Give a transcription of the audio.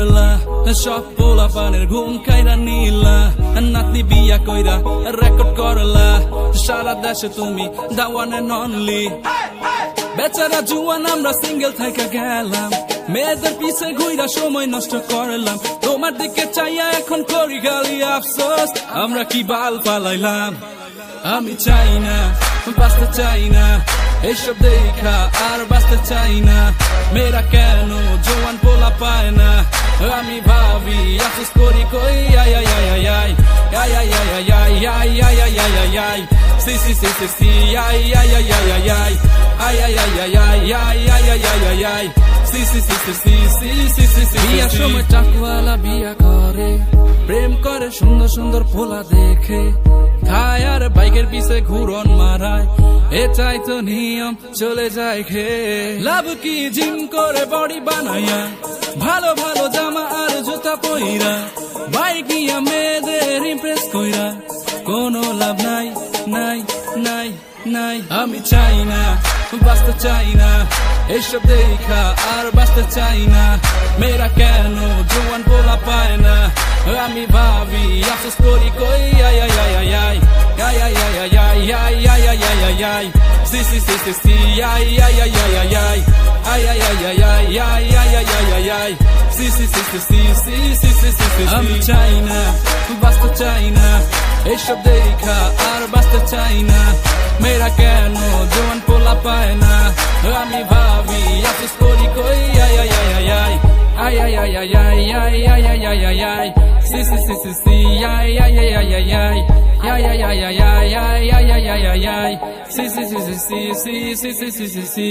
করলা সব পোলা পানের ঘুম কাইরা নিলা নাতনি বিয়া কইরা রেকর্ড করলা সারা দেশে তুমি দাওয়ানে ননলি বেচারা জুয়ান আমরা সিঙ্গেল থাইকা গেলাম মেয়েদের পিছে ঘুইরা সময় নষ্ট করলাম তোমার দিকে চাইয়া এখন করি গালি আফসোস আমরা কি বাল পালাইলাম আমি চাই না বাঁচতে চাই না এইসব দেখা আর বাঁচতে চাই না মেয়েরা কেন জোয়ান পোলা পায় না আমি ভাবি আফসোস করি কই আই আই আই আই আই আই আই আই আই আই আই আই আই আই আই সি সি সি সি সি আই আই আই আই আই আই আই আই আই আই আই আই আই আই আই আই আই সি সি সি সি সি সি সি সি সি বিয়ার সময় টাকওয়ালা বিয়া করে প্রেম করে সুন্দর সুন্দর পোলা দেখে খায় আর বাইকের পিছে ঘুরন মারায় এটাই তো নিয়ম চলে যায় খেয়ে লাভ কি জিম করে বডি বানাইয়া ভালো ভালো জামা আর জুতা পইরা বাইক নিয়া মেয়েদের ইমপ্রেস কইরা কোনো লাভ নাই নাই নাই নাই আমি চাই না বাঁচতে চাই না এইসব দেখা আর বাঁচতে চাই না মেয়েরা কেন জোয়ান পোলা পায় না আমি ভাবি আফসোস করি কই আই আই আই আই আই আই আই আই আই আই আই আই আই আই আই আই সি সি সি সি সি আই আই আই আই আই আই আই আই আই আই আই আই আই আই আই আই আই সি সি সি সি সি সি সি সি সি সি আমি চাই না বাঁচতে চাই না এইসব দেখা আর বাঁচতে চাই না মেয়েরা কেন জোয়ান পোলা পায় না আমি ভাবি আফসোস করি কই আই আই আই আই I ay ay ay ay ay ay ay ay ay ay ay si si si si si ay ay ay ay ay ay ay ay ay ay ay ay ay ay ay ay ay si si si si si si si si si si si